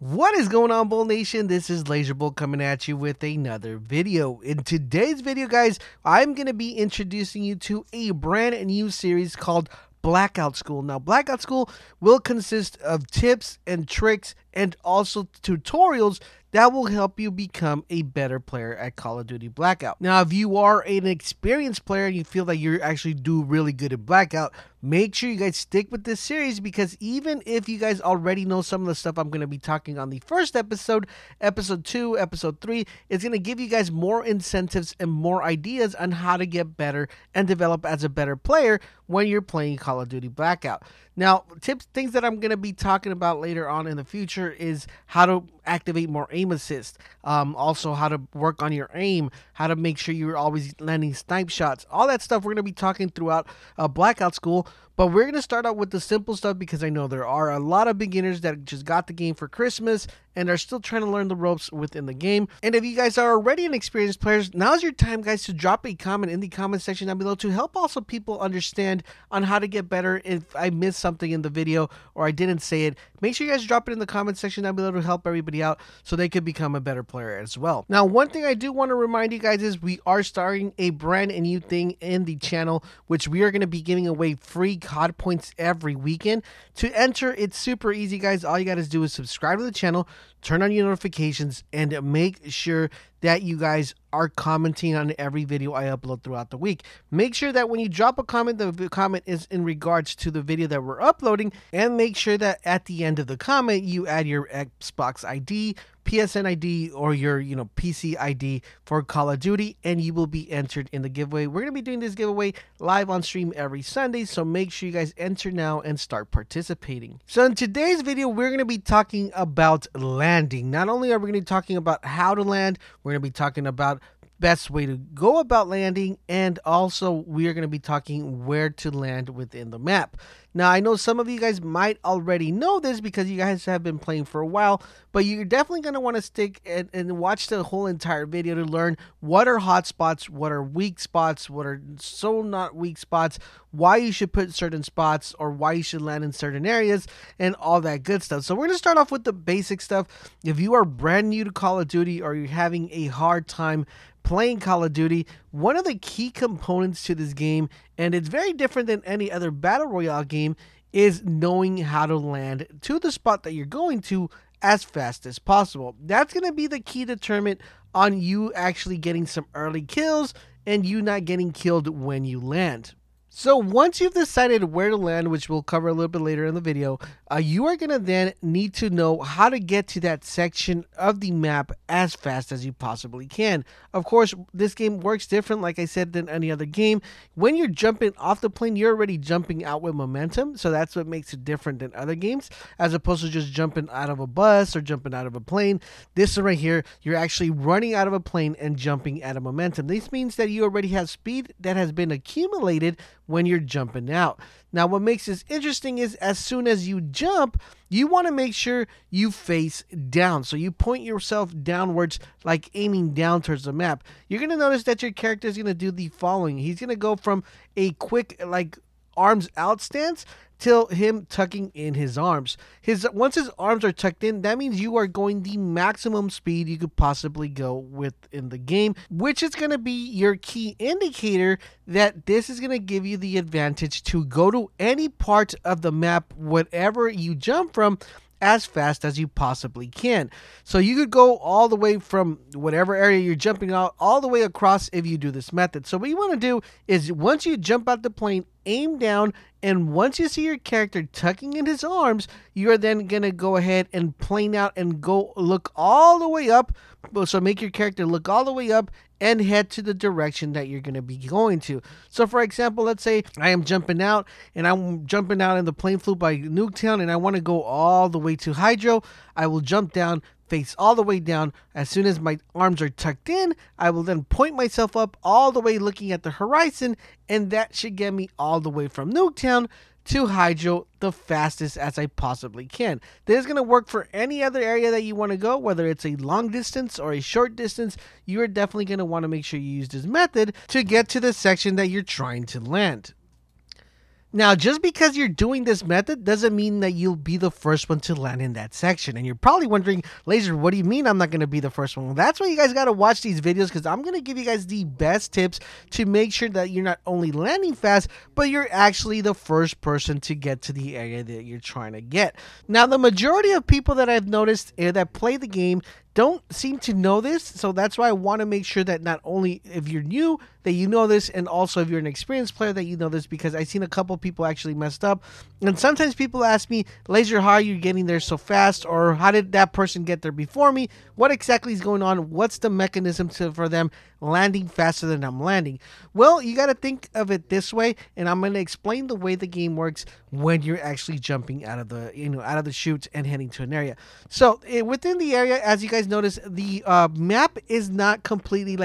What is going on, Bull Nation? This is LaserBolt coming at you with another video. In today's video, guys, I'm going to be introducing you to a brand new series called Blackout School. Now, Blackout School will consist of tips and tricks and also tutorials that will help you become a better player at Call of Duty Blackout. Now, if you are an experienced player and you feel that you actually do really good at Blackout, make sure you guys stick with this series, because even if you guys already know some of the stuff I'm going to be talking on the first episode, episode 2, episode 3, it's going to give you guys more incentives and more ideas on how to get better and develop as a better player when you're playing Call of Duty Blackout. Now, things that I'm going to be talking about later on in the future is how to activate more aim assist, also how to work on your aim, how to make sure you're always landing snipe shots, all that stuff we're going to be talking throughout Blackout School. But we're going to start out with the simple stuff, because I know there are a lot of beginners that just got the game for Christmas and are still trying to learn the ropes within the game. And if you guys are already an experienced players, now's your time, guys, to drop a comment in the comment section down below to help also people understand on how to get better. If I missed something in the video or I didn't say it, make sure you guys drop it in the comment section down below to help everybody out so they could become a better player as well. Now, one thing I do want to remind you guys is we are starting a brand new thing in the channel, which we are going to be giving away free COD points every weekend. To enter, it's super easy, guys. All you got to do is subscribe to the channel, turn on your notifications, and make sure that you guys are commenting on every video I upload throughout the week. Make sure that when you drop a comment, the comment is in regards to the video that we're uploading, and make sure that at the end of the comment you add your Xbox ID, PSN ID, or your PC ID for Call of Duty, and you will be entered in the giveaway. We're going to be doing this giveaway live on stream every Sunday, so make sure you guys enter now and start participating. So in today's video, we're going to be talking about landing. Not only are we going to be talking about how to land, we're going to be talking about best way to go about landing, and also we are going to be talking where to land within the map. Now, I know some of you guys might already know this because you guys have been playing for a while, but you're definitely going to want to stick and watch the whole entire video to learn what are hot spots, what are weak spots, what are so not weak spots, why you should put certain spots, or why you should land in certain areas, and all that good stuff. So we're going to start off with the basic stuff. If you are brand new to Call of Duty or you're having a hard time playing Call of Duty, one of the key components to this game, and it's very different than any other battle royale game, is knowing how to land to the spot that you're going to as fast as possible. That's going to be the key determinant on you actually getting some early kills and you not getting killed when you land. So once you've decided where to land, which we'll cover a little bit later in the video, you are going to then need to know how to get to that section of the map as fast as you possibly can. Of course, this game works different, like I said, than any other game. When you're jumping off the plane, you're already jumping out with momentum, so that's what makes it different than other games, as opposed to just jumping out of a bus or jumping out of a plane. This one right here, you're actually running out of a plane and jumping at a momentum. This means that you already have speed that has been accumulated when you're jumping out. Now, what makes this interesting is as soon as you jump, you want to make sure you face down. So you point yourself downwards, like aiming down towards the map. You're going to notice that your character is going to do the following. He's going to go from a quick, like, arms out stance till him tucking in his arms. Once his arms are tucked in, that means you are going the maximum speed you could possibly go within the game, which is going to be your key indicator that this is going to give you the advantage to go to any part of the map, whatever you jump from, as fast as you possibly can. So you could go all the way from whatever area you're jumping out all the way across if you do this method. So what you want to do is once you jump out the plane, aim down, and once you see your character tucking in his arms, you are then going to go ahead and plane out and go look all the way up. So make your character look all the way up and head to the direction that you're going to be going to. So for example, let's say I am jumping out and I'm jumping out in the plane flew by Nuketown and I want to go all the way to Hydro. I will jump down, face all the way down. As soon as my arms are tucked in, I will then point myself up all the way looking at the horizon, and that should get me all the way from Nuketown to Hydro the fastest as I possibly can. This is going to work for any other area that you want to go, whether it's a long distance or a short distance. You are definitely going to want to make sure you use this method to get to the section that you're trying to land. Now, just because you're doing this method doesn't mean that you'll be the first one to land in that section. And you're probably wondering, Laser, what do you mean I'm not going to be the first one? Well, that's why you guys got to watch these videos, because I'm going to give you guys the best tips to make sure that you're not only landing fast, but you're actually the first person to get to the area that you're trying to get. Now, the majority of people that I've noticed that play the game don't seem to know this, so that's why I want to make sure that not only if you're new that you know this, and also if you're an experienced player that you know this, because I've seen a couple people actually messed up. And sometimes people ask me, Laser, how are you getting there so fast, or how did that person get there before me? What exactly is going on? What's the mechanism for them landing faster than I'm landing? Well, you got to think of it this way, and I'm going to explain the way the game works when you're actually jumping out of the out of the chute and heading to an area. So within the area, as you guys notice, the map is not completely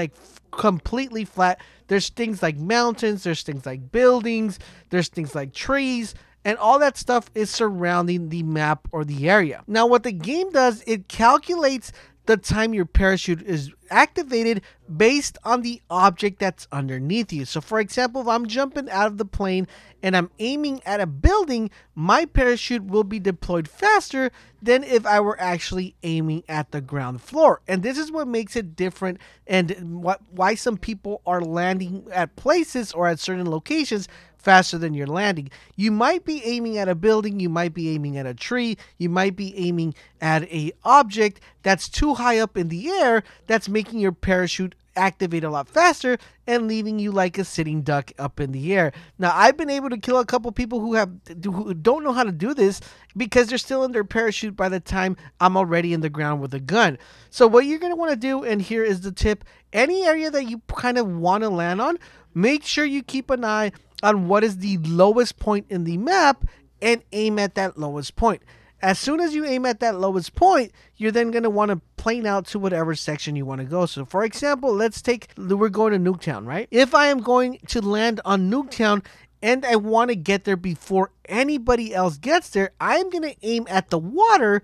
flat. There's things like mountains, there's things like buildings, there's things like trees, and all that stuff is surrounding the map or the area. Now, what the game does, it calculates the time your parachute is activated based on the object that's underneath you. So for example, if I'm jumping out of the plane and I'm aiming at a building, my parachute will be deployed faster than if I were actually aiming at the ground floor. And this is what makes it different, and why some people are landing at places or at certain locations faster than you're landing. You might be aiming at a building, you might be aiming at a tree, you might be aiming at a object that's too high up in the air, that's making your parachute activate a lot faster and leaving you like a sitting duck up in the air. Now, I've been able to kill a couple people who don't know how to do this, because they're still in their parachute by the time I'm already in the ground with a gun. So what you're going to want to do, and here is the tip, any area that you kind of want to land on, make sure you keep an eye on what is the lowest point in the map and aim at that lowest point. As soon as you aim at that lowest point, you're then going to want to plane out to whatever section you want to go. So for example, we're going to Nuketown, right? If I am going to land on Nuketown and I want to get there before anybody else gets there, I'm going to aim at the water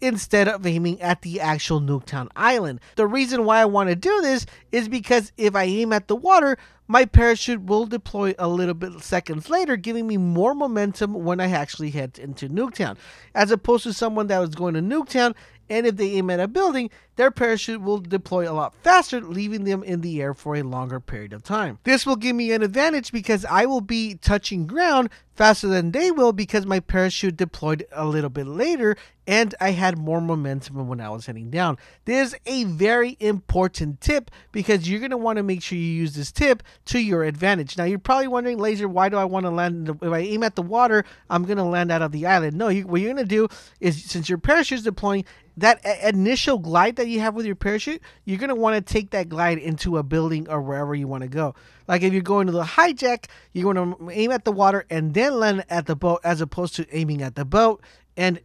instead of aiming at the actual Nuketown Island. The reason why I want to do this is because if I aim at the water, my parachute will deploy a little bit seconds later, giving me more momentum when I actually head into Nuketown, as opposed to someone that was going to Nuketown, and if they aim at a building, their parachute will deploy a lot faster, leaving them in the air for a longer period of time. This will give me an advantage because I will be touching ground faster than they will, because my parachute deployed a little bit later and I had more momentum when I was heading down. This is a very important tip, because you're going to want to make sure you use this tip to your advantage. Now, you're probably wondering, Laser, why do I want to land? If I aim at the water, I'm going to land out of the island. No, what you're going to do is, since your parachute is deploying, that initial glide that you have with your parachute, you're going to want to take that glide into a building or wherever you want to go. Like if you're going to the hijack, you're going to aim at the water and then land at the boat, as opposed to aiming at the boat and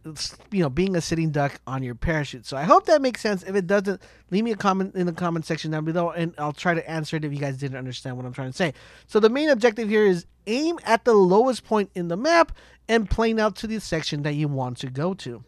being a sitting duck on your parachute. So I hope that makes sense. If it doesn't, leave me a comment in the comment section down below, and I'll try to answer it if you guys didn't understand what I'm trying to say. So the main objective here is aim at the lowest point in the map and plane out to the section that you want to go to.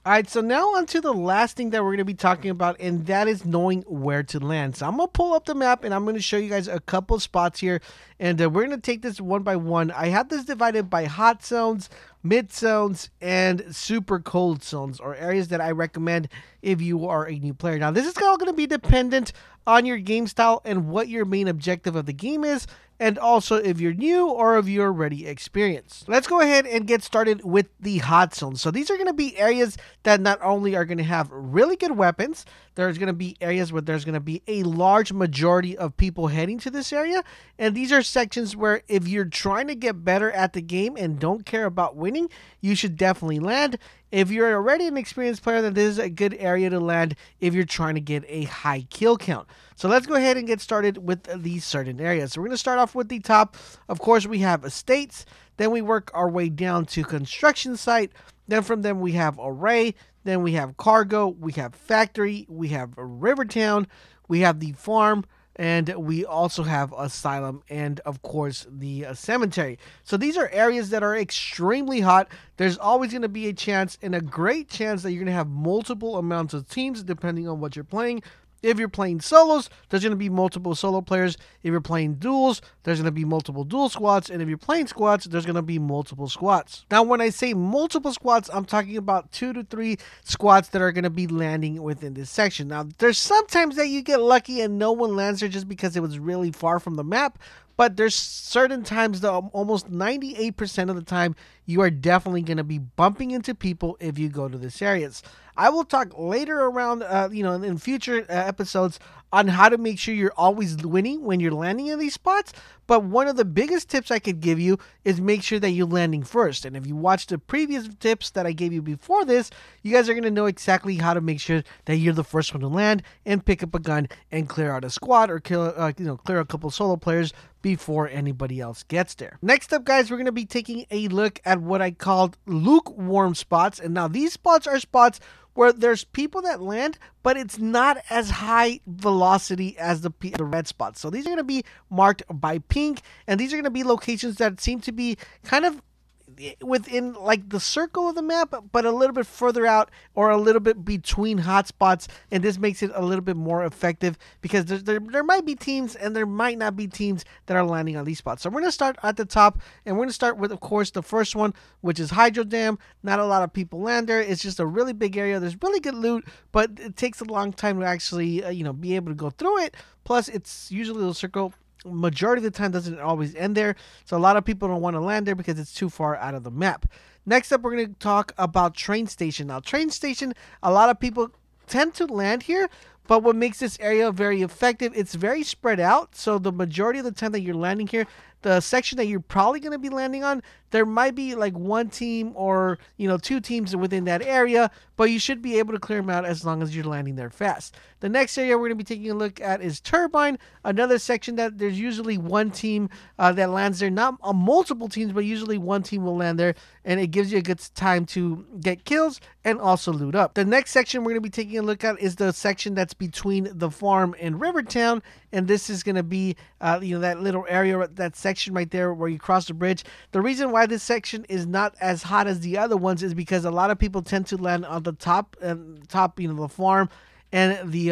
Alright, so now on to the last thing that we're going to be talking about, and that is knowing where to land. So I'm going to pull up the map and I'm going to show you guys a couple spots here, and we're going to take this one by one. I have this divided by hot zones, mid zones, and super cold zones, or areas that I recommend if you are a new player. Now, this is all going to be dependent on your game style and what your main objective of the game is, and also if you're new or if you're already experienced. Let's go ahead and get started with the hot zones. So these are going to be areas that not only are going to have really good weapons, there's going to be areas where there's going to be a large majority of people heading to this area, and these are sections where if you're trying to get better at the game and don't care about winning, you should definitely land. If you're already an experienced player, then this is a good area to land if you're trying to get a high kill count. So let's go ahead and get started with these certain areas. So we're going to start off with the top. Of course, we have estates. Then we work our way down to construction site. Then from them we have array. Then we have cargo. We have factory. We have Rivertown. We have the farm. And we also have asylum and, of course, the cemetery. So these are areas that are extremely hot. There's always going to be a chance, and a great chance, that you're going to have multiple amounts of teams depending on what you're playing. If you're playing solos, there's going to be multiple solo players. If you're playing duels, there's going to be multiple duel squads. And if you're playing squads, there's going to be multiple squads. Now, when I say multiple squads, I'm talking about 2 to 3 squads that are going to be landing within this section. Now, there's sometimes that you get lucky and no one lands there just because it was really far from the map. But there's certain times, that almost 98% of the time, you are definitely going to be bumping into people if you go to this areas. I will talk later around, in future episodes on how to make sure you're always winning when you're landing in these spots. But one of the biggest tips I could give you is make sure that you're landing first. And if you watch the previous tips that I gave you before this, you guys are going to know exactly how to make sure that you're the first one to land and pick up a gun and clear out a squad or clear a couple solo players before anybody else gets there. Next up, guys, we're going to be taking a look at what I called lukewarm spots. And now these spots are spots where there's people that land, but it's not as high velocity as the red spots. So these are going to be marked by pink, and these are going to be locations that seem to be kind of within like the circle of the map, but a little bit further out or a little bit between hotspots, and this makes it a little bit more effective because there might be teams and there might not be teams that are landing on these spots. So we're going to start at the top, and we're going to start with, of course, the first one, which is Hydro Dam. Not a lot of people land there. It's just a really big area. There's really good loot, but it takes a long time to actually be able to go through it. Plus, it's usually a circle. Majority of the time doesn't always end there, so a lot of people don't want to land there because it's too far out of the map. Next up, we're going to talk about Train Station. Now, Train Station, a lot of people tend to land here, but what makes this area very effective, it's very spread out. So the majority of the time that you're landing here, the section that you're probably going to be landing on, there might be like one team or 2 teams within that area, but you should be able to clear them out as long as you're landing there fast. The next area we're going to be taking a look at is Turbine, another section that there's usually one team that lands there, not multiple teams, but usually one team will land there, and it gives you a good time to get kills and also loot up. The next section we're going to be taking a look at is the section that's between the farm and Rivertown, and this is going to be that little area, that section right there where you cross the bridge. The reason why this section is not as hot as the other ones is because a lot of people tend to land on the top, the farm and the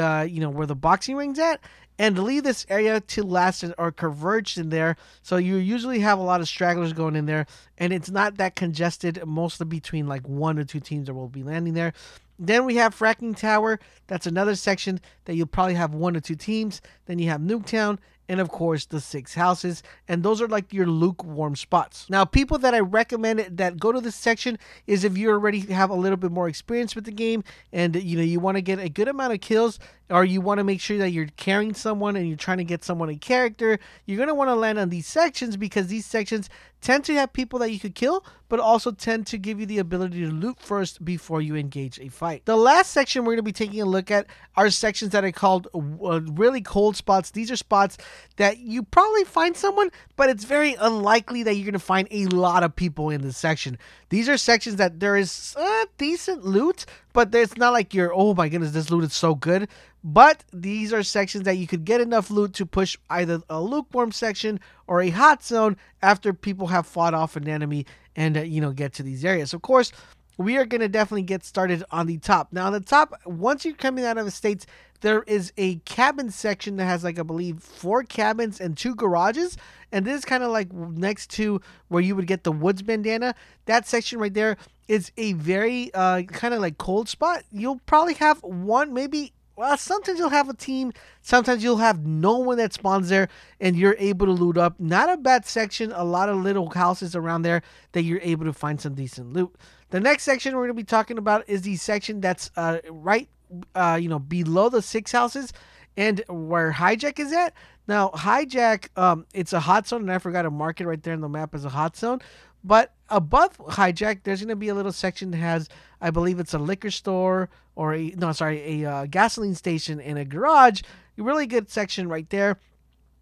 where the boxing ring's at, and leave this area to last or converge in there. So you usually have a lot of stragglers going in there, and it's not that congested, mostly between like 1 or 2 teams that will be landing there. Then we have Fracking Tower. That's another section that you'll probably have 1 or 2 teams. Then you have Nuketown, and of course the 6 houses, and those are like your lukewarm spots. Now, people that I recommend that go to this section is if you already have a little bit more experience with the game, and you want to get a good amount of kills, or you want to make sure that you're carrying someone and you're trying to get someone a character. You're going to want to land on these sections because these sections tend to have people that you could kill, but also tend to give you the ability to loot first before you engage a fight. The last section we're going to be taking a look at are sections that are called really cold spots. These are spots that you probably find someone, but it's very unlikely that you're going to find a lot of people in this section. These are sections that there is decent loot, but it's not like you're, oh my goodness, this loot is so good. But these are sections that you could get enough loot to push either a lukewarm section or a hot zone after people have fought off an enemy and get to these areas. Of course, we are going to definitely get started on the top. Now, on the top, once you're coming out of the States, there is a cabin section that has, like, I believe 4 cabins and 2 garages. And this is kind of like next to where you would get the woods bandana. That section right there is a very kind of like cold spot. You'll probably have one, maybe. Well, sometimes you'll have a team, sometimes you'll have no one that spawns there, and you're able to loot up. Not a bad section, a lot of little houses around there that you're able to find some decent loot. The next section we're going to be talking about is the section that's right below the 6 houses and where Hijack is at. Now, Hijack, it's a hot zone, and I forgot to mark it right there in the map as a hot zone. But above Hijack, there's going to be a little section that has, I believe it's a liquor store or a gasoline station and a garage. A really good section right there.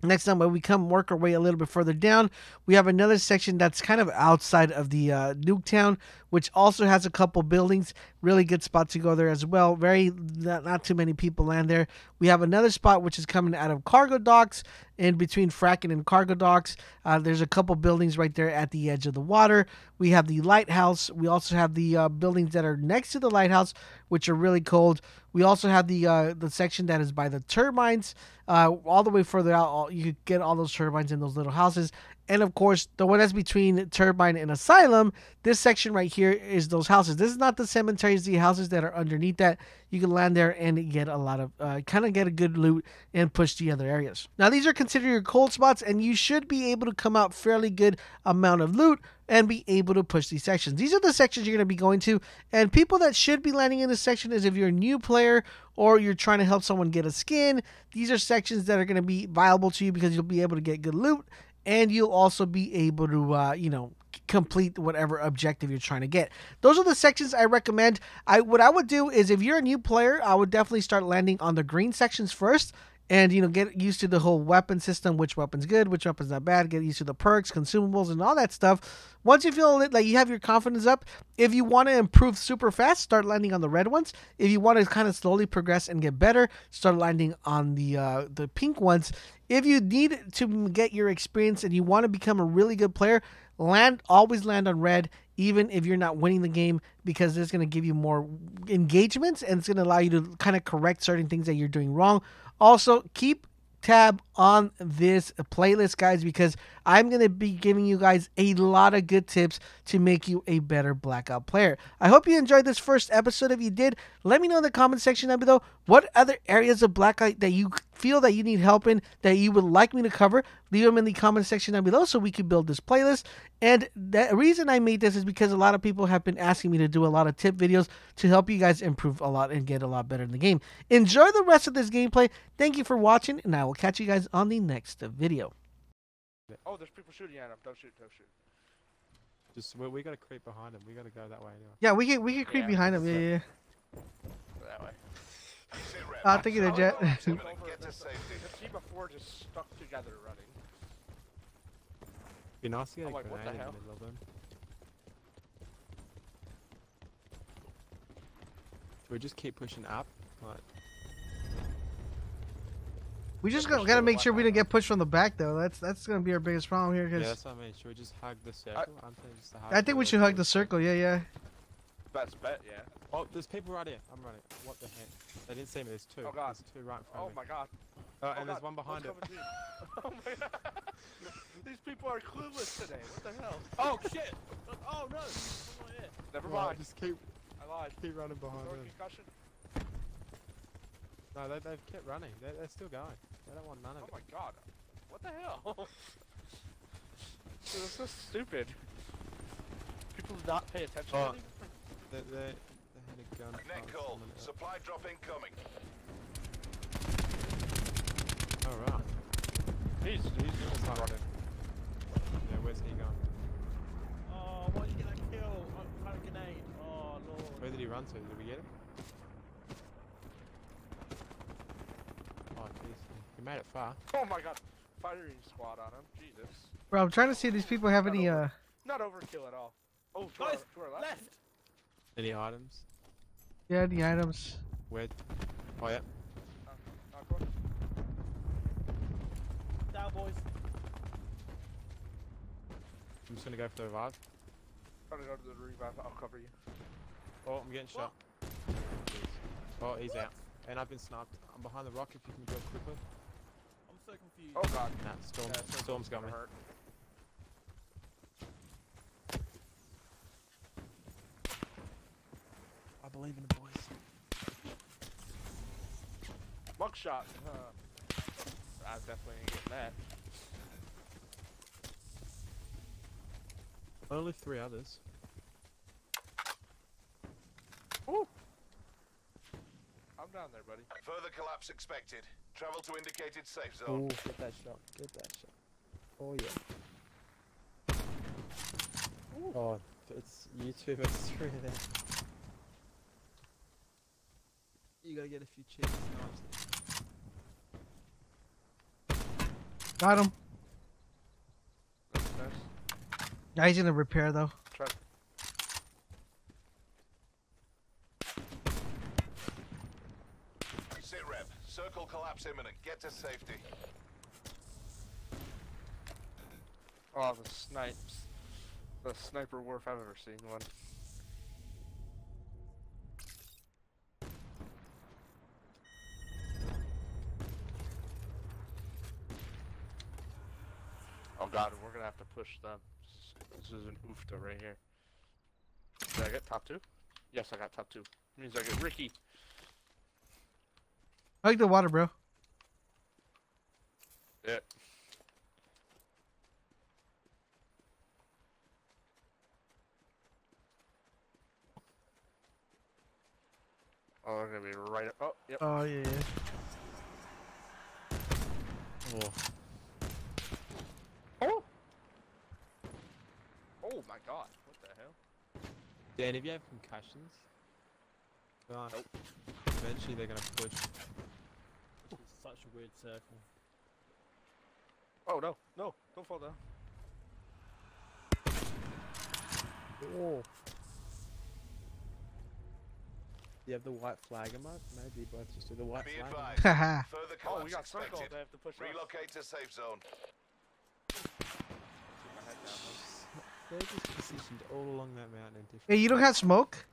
Next time, when we work our way a little bit further down, we have another section that's kind of outside of the Nuketown, which also has a couple buildings Really good spot to go there as well. Not too many people land there. We have another spot which is coming out of cargo docks, in between fracking and cargo docks. There's a couple buildings right there at the edge of the water. We have the lighthouse. We also have the buildings that are next to the lighthouse, which are really cold. We also have the section that is by the turbines. All the way further out, you could get all those turbines in those little houses. And of course, the one that's between Turbine and Asylum, this section right here is those houses. This is not the cemeteries, the houses that are underneath that. You can land there and get a lot of, kind of get a good loot and push the other areas. Now, these are considered your cold spots, and you should be able to come out fairly good amount of loot and be able to push these sections. These are the sections you're going to be going to, and people that should be landing in this section is if you're a new player or you're trying to help someone get a skin. These are sections that are going to be viable to you because you'll be able to get good loot, and you'll also be able to, complete whatever objective you're trying to get. Those are the sections I recommend. What I would do is, if you're a new player, I would definitely start landing on the green sections first, and get used to the whole weapon system, which weapon's good, which weapon's not bad, get used to the perks, consumables, and all that stuff. Once you feel like you have your confidence up, if you want to improve super fast, start landing on the red ones. If you want to kind of slowly progress and get better, start landing on the pink ones. If you need to get your experience and you want to become a really good player, always land on red, even if you're not winning the game, because it's going to give you more engagements and it's going to allow you to kind of correct certain things that you're doing wrong. Also, keep tab on this playlist, guys, because I'm going to be giving you guys a lot of good tips to make you a better Blackout player. I hope you enjoyed this first episode. If you did, let me know in the comment section down below what other areas of Blackout that you feel that you need help in, that you would like me to cover. Leave them in the comment section down below so we can build this playlist. And the reason I made this is because a lot of people have been asking me to do a lot of tip videos to help you guys improve a lot and get a lot better in the game. Enjoy the rest of this gameplay. Thank you for watching, and I will catch you guys on the next video. Oh, there's people shooting at him. Don't shoot, don't shoot. Just we gotta creep behind him. We gotta go that way anyway. Yeah, we can creep behind him. Yeah. That way. Thank you there, Jet. The team before just stuck together running. Be nice to get a I'm like, what grenade the in hell? the middle of them. Do we just keep pushing up? Like, We just gotta make sure we didn't get pushed from the back, though. That's gonna be our biggest problem here. yeah, that's what I mean. Should we just hug the circle? I'm saying just to hug I think we should hug the circle. Yeah. Best bet, yeah. Oh, there's people right here. I'm running. What the heck? They didn't see me. There's two. Oh god. There's two right in front Oh of me. my god. And there's one behind it. Oh my god. These people are clueless today. What the hell? Oh shit! Oh no! Come on here. Never Well, mind. just keep I lied. running behind Throw a them. concussion. No, they've kept running. They're still going. They don't want none of Oh it. my god. What the hell? This is so stupid. People do not pay attention. Oh. to me. They had a gun. Net call. Supply drop incoming. Alright. He's just not running. Yeah, where's he going? Oh, why did you get that kill? I had a grenade. Oh, lord. Where did he run to? Did we get him? Oh, jeez. He made it far. Oh my god. Firing squad on him. Jesus. Bro, I'm trying to see if these people have any Not overkill at all. Oh, to Guys, our left. left. Any items? Yeah, the items. Where? Oh, yeah. Go on. Down, boys. I'm just gonna go for the revive. Trying to go to the revive. I'll cover you. Oh, I'm getting shot. Jeez. Oh, he's out. And I've been sniped. I'm behind the rock if you can do it quickly. I'm so confused. Oh god. Nah, Storm's got me. Hurt. I believe in the boys. Mugshot. I definitely ain't getting that. Only 3 others. Woo! I'm down there, buddy. Further collapse expected. Travel to indicated safe zone. Oh, get that shot. Get that shot. Oh, yeah. Ooh. Oh, it's you 2 versus 3 there. You gotta get a few cheap snipes. Got him. That's nice. Yeah, he's gonna repair though. Try. safety. Oh, the snipes. The sniper wolf I've ever seen one. Oh god, we're gonna have to push them. This is an oofta right here. Did I get top 2? Yes, I got top 2. Means I get Ricky. I like the water, bro. Yeah. Oh, they're gonna be right up. Oh, yep. Oh yeah. Oh. Oh! Oh my god, what the hell? Dan, if you have concussions, Nope. eventually they're gonna push. It's such a weird circle. Oh no, no, don't fall down. Oh. You have the white flag emote? Maybe both just do the white Be flag emote. advised. Haha. Further Oh, we collapse got circled, expected. they have to push us. Relocate to safe zone. Keep my head down, They're just positioned all along that mountain in different. Hey, you don't have smoke?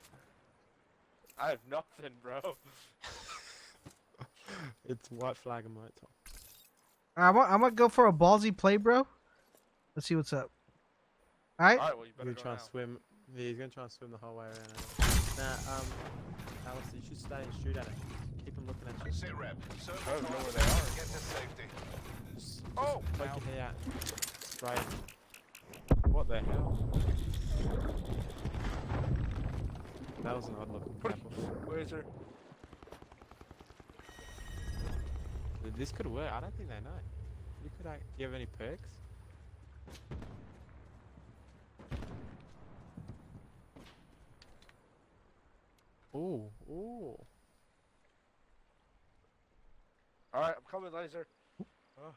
I have nothing, bro. It's white flag emote. I'm gonna go for a ballsy play, bro. Let's see what's up. All right. Alright, well you better He's go gonna try now. and swim. Yeah, he's gonna try and swim the whole way around. Nah, Alice, you should stay and shoot at it. Just keep him looking at you. Sit rep. Circle I don't know collapse where they are. Get to safety. Just Oh! poke Ow. your head out. Straight. What the hell? That was an odd looking apple. Laser. This could work. I don't think they know. You could. Do you have any perks? Ooh, ooh. Alright, I'm coming, laser. Oh.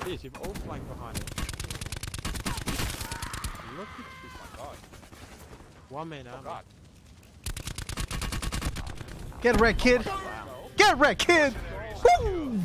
Yes, you've all flanked behind it. Look at Oh my god. 1 man Oh armor. god. Get wrecked, kid. Wow. Get wrecked, kid. Woo!